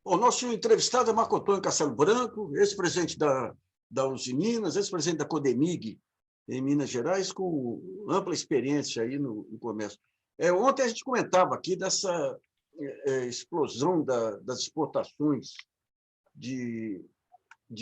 O nosso entrevistado é Marco Antônio Castelo Branco, ex-presidente da Uzi Minas, ex-presidente da Codemig em Minas Gerais, com ampla experiência aí no comércio. Ontem a gente comentava aqui dessa explosão das exportações de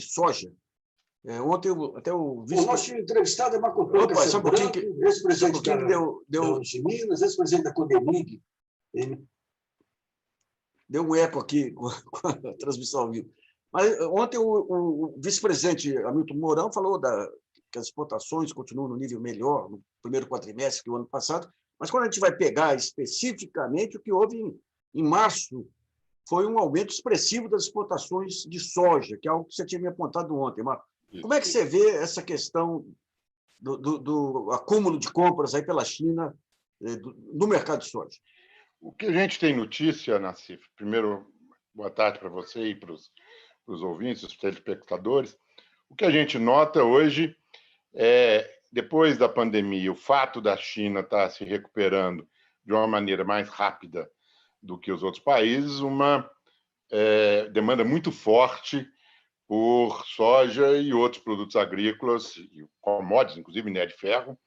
soja. Ontem até o vice... O nosso entrevistado é Marco Antônio Castelo Branco, ex-presidente da Uzi Minas, ex-presidente da Codemig. Deu um eco aqui com a transmissão ao vivo. Mas ontem o vice-presidente Hamilton Mourão falou que as exportações continuam no nível melhor no primeiro quadrimestre que o ano passado, mas quando a gente vai pegar especificamente o que houve em março, foi um aumento expressivo das exportações de soja, que é algo que você tinha me apontado ontem, Marco. Como é que você vê essa questão do acúmulo de compras aí pela China no mercado de soja? O que a gente tem notícia, Nassif, primeiro, boa tarde para você e para os ouvintes, os telespectadores. O que a gente nota hoje depois da pandemia, o fato da China estar se recuperando de uma maneira mais rápida do que os outros países, uma demanda muito forte por soja e outros produtos agrícolas, e commodities, inclusive minério de ferro,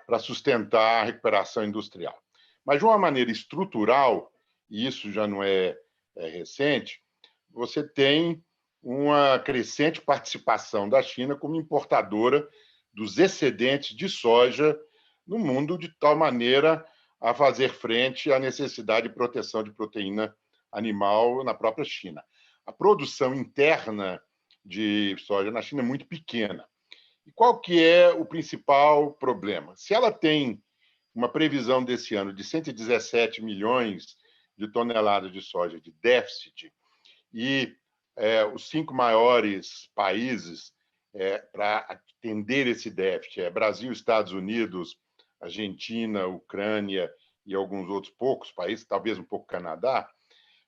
para sustentar a recuperação industrial. Mas, de uma maneira estrutural, e isso já não é recente, você tem uma crescente participação da China como importadora dos excedentes de soja no mundo, de tal maneira a fazer frente à necessidade de proteção de proteína animal na própria China. A produção interna de soja na China é muito pequena. E qual que é o principal problema? Se ela tem uma previsão desse ano de 117 milhões de toneladas de soja de déficit, e os 5 maiores países para atender esse déficit Brasil, Estados Unidos, Argentina, Ucrânia e alguns outros poucos países, talvez um pouco Canadá,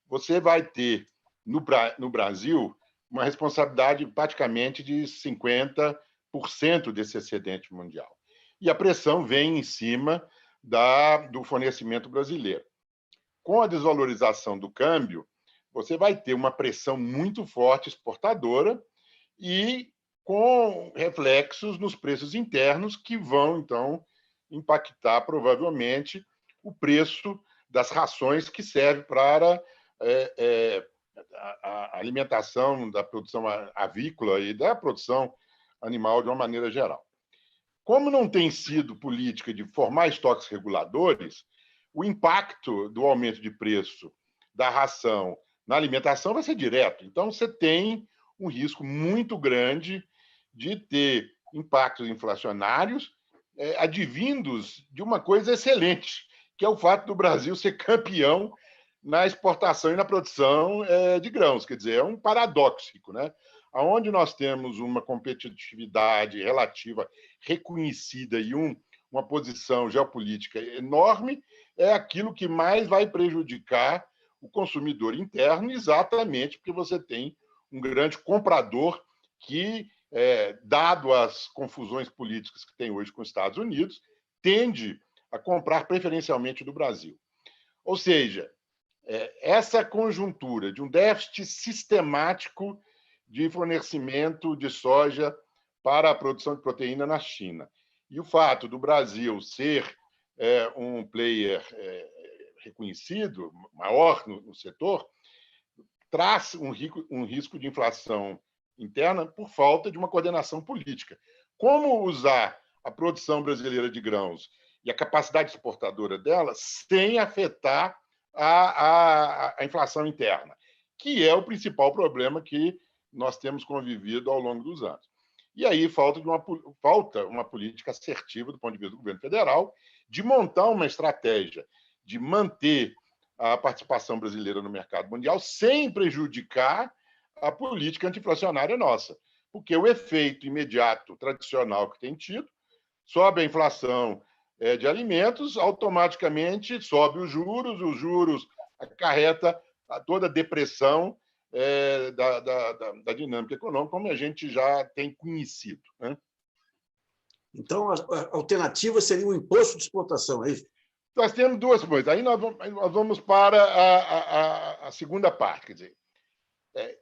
você vai ter no Brasil uma responsabilidade praticamente de 50% desse excedente mundial. E a pressão vem em cima do fornecimento brasileiro. Com a desvalorização do câmbio, você vai ter uma pressão muito forte exportadora e com reflexos nos preços internos que vão, então, impactar provavelmente o preço das rações que servem para a alimentação da produção avícola e da produção animal de uma maneira geral. Como não tem sido política de formar estoques reguladores, o impacto do aumento de preço da ração na alimentação vai ser direto. Então, você tem um risco muito grande de ter impactos inflacionários advindos de uma coisa excelente, que é o fato do Brasil ser campeão na exportação e na produção de grãos. Quer dizer, é um paradoxo, né? Onde nós temos uma competitividade relativa reconhecida e uma posição geopolítica enorme, é aquilo que mais vai prejudicar o consumidor interno, exatamente porque você tem um grande comprador que, dado as confusões políticas que tem hoje com os Estados Unidos, tende a comprar preferencialmente do Brasil. Ou seja, essa conjuntura de um déficit sistemático de fornecimento de soja para a produção de proteína na China. E o fato do Brasil ser um player reconhecido, maior no setor, traz um risco de inflação interna por falta de uma coordenação política. Como usar a produção brasileira de grãos e a capacidade exportadora dela sem afetar a inflação interna, que é o principal problema que nós temos convivido ao longo dos anos. E aí falta uma política assertiva do ponto de vista do governo federal de montar uma estratégia de manter a participação brasileira no mercado mundial sem prejudicar a política anti-inflacionária nossa. Porque o efeito imediato, tradicional que tem tido, sobe a inflação de alimentos, automaticamente sobe os juros acarreta toda a depressão da dinâmica econômica, como a gente já tem conhecido, né? Então, a alternativa seria o imposto de exportação, é isso? Nós temos duas coisas. Aí nós vamos para a segunda parte. Quer dizer,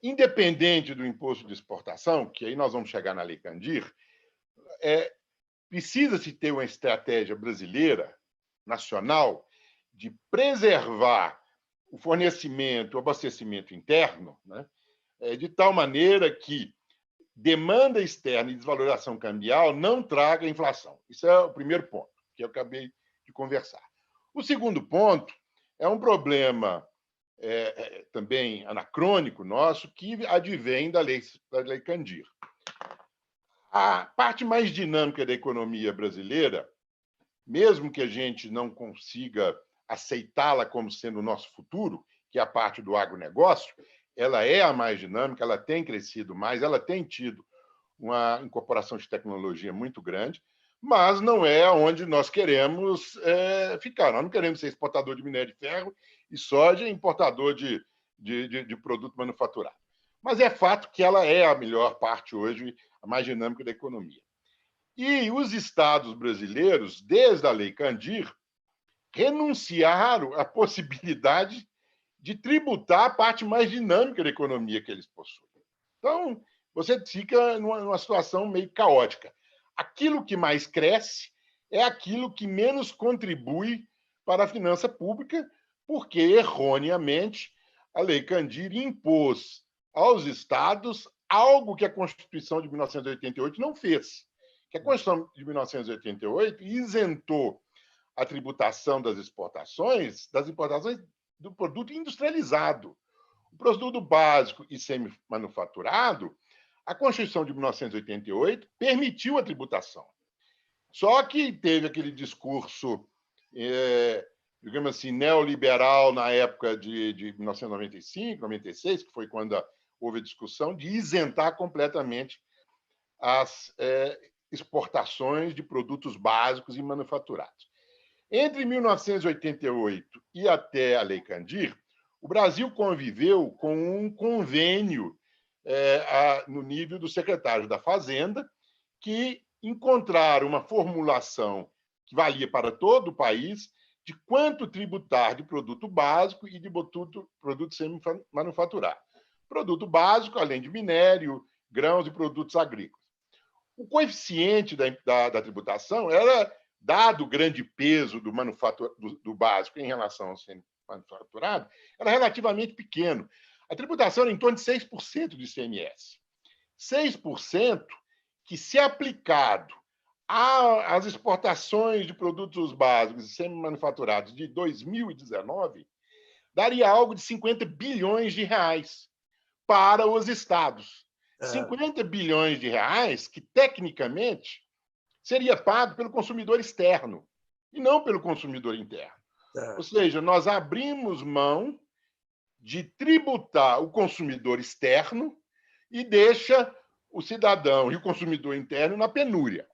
independente do imposto de exportação, que aí nós vamos chegar na Lei Candir, precisa-se ter uma estratégia brasileira, nacional, de preservar o fornecimento, o abastecimento interno, né, de tal maneira que demanda externa e desvalorização cambial não traga inflação. Isso é o primeiro ponto, que eu acabei de conversar. O segundo ponto é um problema também anacrônico nosso, que advém da Lei Candir. A parte mais dinâmica da economia brasileira, mesmo que a gente não consiga aceitá-la como sendo o nosso futuro, que é a parte do agronegócio, ela é a mais dinâmica, ela tem crescido mais, ela tem tido uma incorporação de tecnologia muito grande, mas não é onde nós queremos ficar. Nós não queremos ser exportador de minério de ferro e soja e importador de produto manufaturado. Mas é fato que ela é a melhor parte hoje, a mais dinâmica da economia. E os estados brasileiros, desde a Lei Candir, renunciaram à possibilidade de tributar a parte mais dinâmica da economia que eles possuem. Então, você fica numa situação meio caótica. Aquilo que mais cresce é aquilo que menos contribui para a finança pública, porque, erroneamente, a Lei Candir impôs aos estados algo que a Constituição de 1988 não fez. Que a Constituição de 1988 isentou a tributação das importações do produto industrializado. O produto básico e semi-manufaturado, a Constituição de 1988 permitiu a tributação. Só que teve aquele discurso, digamos assim, neoliberal na época de 1995, 96, que foi quando houve a discussão de isentar completamente as exportações de produtos básicos e manufaturados. Entre 1988 e até a Lei Candir, o Brasil conviveu com um convênio no nível do secretário da Fazenda, que encontraram uma formulação que valia para todo o país de quanto tributar de produto básico e de produto semi-manufaturado. Produto básico, além de minério, grãos e produtos agrícolas. O coeficiente da tributação era, dado o grande peso do básico em relação ao semi-manufaturado, era relativamente pequeno. A tributação era em torno de 6% do ICMS. 6% que, se aplicado às exportações de produtos básicos e semi-manufaturados de 2019, daria algo de 50 bilhões de reais para os estados. 50 bilhões de reais que, tecnicamente, seria pago pelo consumidor externo e não pelo consumidor interno. Ou seja, nós abrimos mão de tributar o consumidor externo e deixa o cidadão e o consumidor interno na penúria.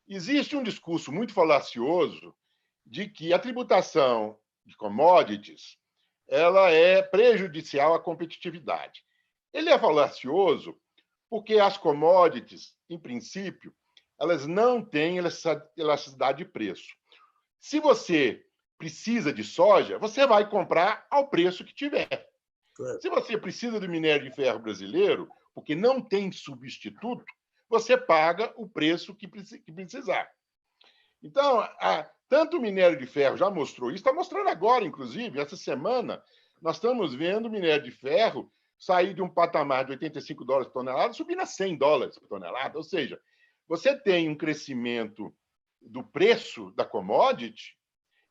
Existe um discurso muito falacioso de que a tributação de commodities ela é prejudicial à competitividade. Ele é falacioso porque as commodities, em princípio, elas não têm elasticidade de preço. Se você precisa de soja, você vai comprar ao preço que tiver. Se você precisa do minério de ferro brasileiro, porque não tem substituto, você paga o preço que precisar. Então, tanto o minério de ferro já mostrou isso, está mostrando agora, inclusive, essa semana, nós estamos vendo o minério de ferro sair de um patamar de $85 por tonelada, subir a $100 por tonelada. Ou seja, você tem um crescimento do preço da commodity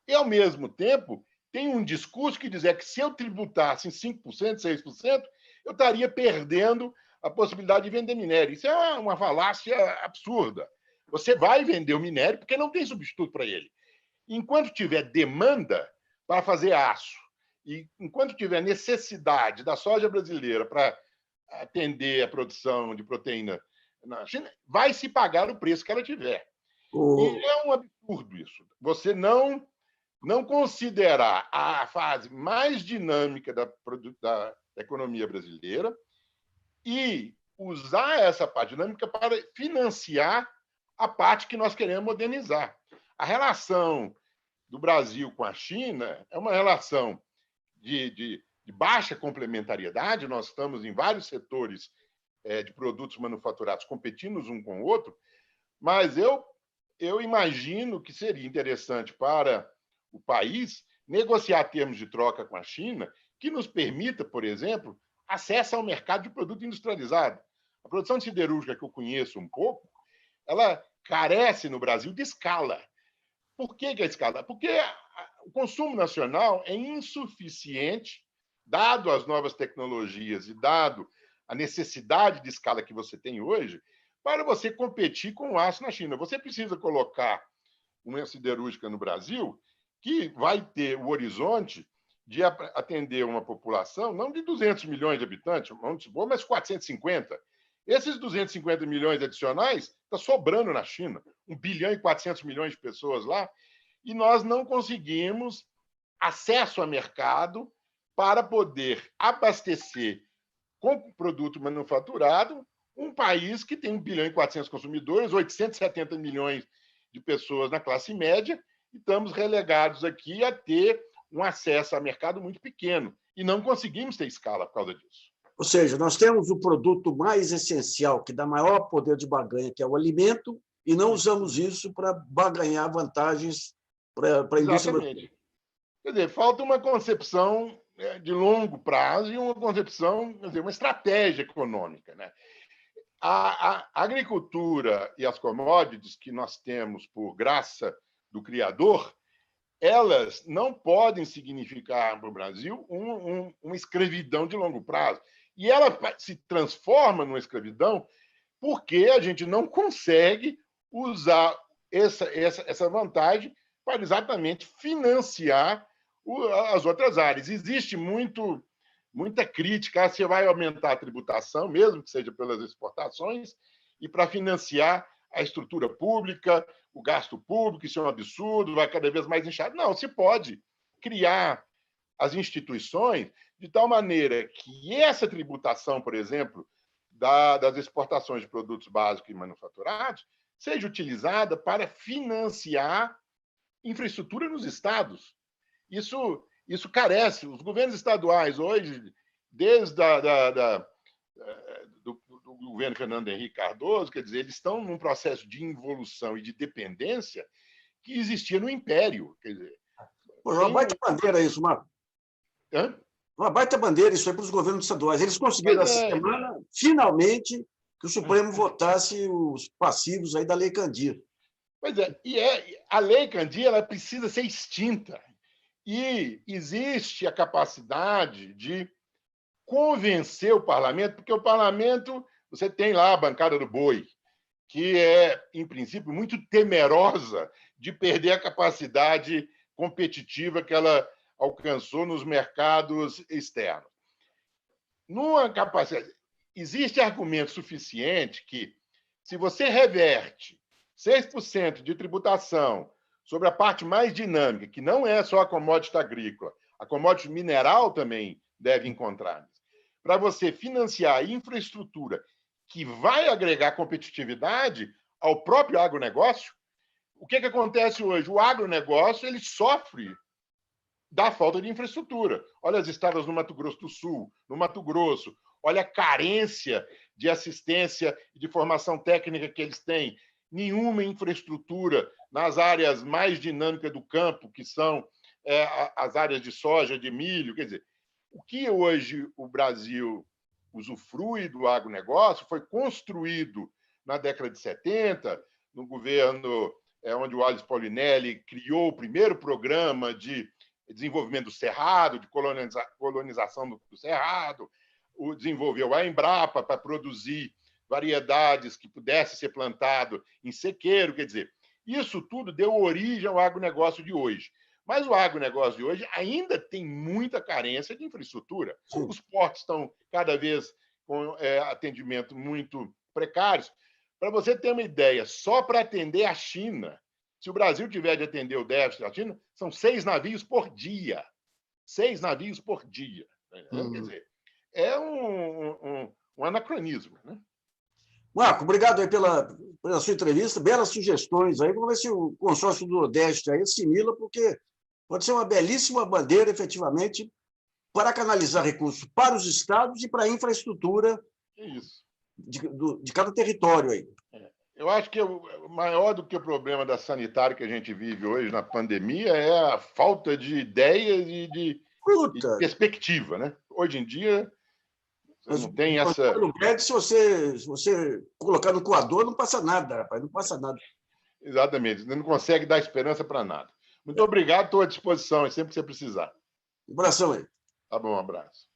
e, ao mesmo tempo, tem um discurso que diz que se eu tributasse em 5%, 6%, eu estaria perdendo a possibilidade de vender minério. Isso é uma falácia absurda. Você vai vender o minério porque não tem substituto para ele. Enquanto tiver demanda para fazer aço e enquanto tiver necessidade da soja brasileira para atender a produção de proteína na China, vai se pagar o preço que ela tiver. E é um absurdo isso. Você não considerar a fase mais dinâmica da economia brasileira e usar essa parte dinâmica para financiar a parte que nós queremos modernizar. A relação do Brasil com a China é uma relação de de baixa complementariedade, nós estamos em vários setores de produtos manufaturados competindo um com o outro, mas eu imagino que seria interessante para o país negociar termos de troca com a China que nos permita, por exemplo, acesso ao mercado de produto industrializado. A produção siderúrgica que eu conheço um pouco, ela carece no Brasil de escala. Por que a escala? Porque o consumo nacional é insuficiente, dado as novas tecnologias e dado a necessidade de escala que você tem hoje, para você competir com o aço na China. Você precisa colocar uma siderúrgica no Brasil que vai ter o horizonte de atender uma população não de 200 milhões de habitantes, vamos supor, mas 450. Esses 250 milhões adicionais está sobrando na China, 1 bilhão e 400 milhões de pessoas lá, e nós não conseguimos acesso a mercado para poder abastecer com produto manufaturado um país que tem 1 bilhão e 400 consumidores, 870 milhões de pessoas na classe média, e estamos relegados aqui a ter um acesso a mercado muito pequeno, e não conseguimos ter escala por causa disso. Ou seja, nós temos o produto mais essencial, que dá maior poder de barganha, que é o alimento, e não usamos isso para barganhar vantagens para a indústria. Exatamente. Quer dizer, falta uma concepção de longo prazo e uma concepção, quer dizer, uma estratégia econômica, né? A agricultura e as commodities que nós temos por graça do Criador, elas não podem significar para o Brasil uma escravidão de longo prazo. E ela se transforma numa escravidão porque a gente não consegue usar essa vantagem para exatamente financiar as outras áreas. Existe muita crítica, você vai aumentar a tributação, mesmo que seja pelas exportações, e para financiar a estrutura pública, o gasto público, isso é um absurdo, vai cada vez mais inchado. Não, se pode criar as instituições de tal maneira que essa tributação, por exemplo, das exportações de produtos básicos e manufaturados, seja utilizada para financiar infraestrutura nos estados. Isso carece. Os governos estaduais hoje, desde do governo Fernando Henrique Cardoso, quer dizer, eles estão num processo de involução e de dependência que existia no Império. Quer dizer, uma baita bandeira isso, Marco. Hã? Uma baita bandeira isso aí para os governos estaduais. Eles conseguiram essa semana, finalmente, que o Supremo votasse os passivos aí da Lei Candir. Pois é, a Lei Candir ela precisa ser extinta. E existe a capacidade de convencer o parlamento, porque o parlamento, você tem lá a bancada do boi, que é, em princípio, muito temerosa de perder a capacidade competitiva que ela alcançou nos mercados externos. Numa capacidade, existe argumento suficiente que, se você reverte 6% de tributação sobre a parte mais dinâmica, que não é só a commodity agrícola, a commodity mineral também deve encontrar, para você financiar a infraestrutura que vai agregar competitividade ao próprio agronegócio. O que acontece hoje? O agronegócio ele sofre da falta de infraestrutura. Olha as estradas no Mato Grosso do Sul, no Mato Grosso, olha a carência de assistência e de formação técnica que eles têm. Nenhuma infraestrutura nas áreas mais dinâmicas do campo, que são as áreas de soja, de milho. Quer dizer, o que hoje o Brasil usufrui do agronegócio foi construído na década de 70, no governo onde o Aloysio Paulinelli criou o primeiro programa de desenvolvimento do Cerrado, de colonização do Cerrado, desenvolveu a Embrapa para produzir variedades que pudessem ser plantado em sequeiro. Quer dizer, isso tudo deu origem ao agronegócio de hoje. Mas o agronegócio de hoje ainda tem muita carência de infraestrutura. Sim. Os portos estão cada vez com atendimento muito precários. Para você ter uma ideia, só para atender a China, se o Brasil tiver de atender o déficit da China, são 6 navios por dia. 6 navios por dia. Quer dizer, é um anacronismo, né? Marco, obrigado aí pela sua entrevista, belas sugestões aí. Vamos ver se o consórcio do Nordeste aí assimila, porque pode ser uma belíssima bandeira, efetivamente, para canalizar recursos para os estados e para a infraestrutura de cada território aí. Eu acho que maior do que o problema da sanitária que a gente vive hoje na pandemia é a falta de ideias e de perspectiva, né? Hoje em dia não tem essa. Se você colocar no coador, não passa nada, rapaz, não passa nada. Exatamente, você não consegue dar esperança para nada. Muito obrigado, estou à disposição, sempre que você precisar. Um abração aí. Tá bom, um abraço.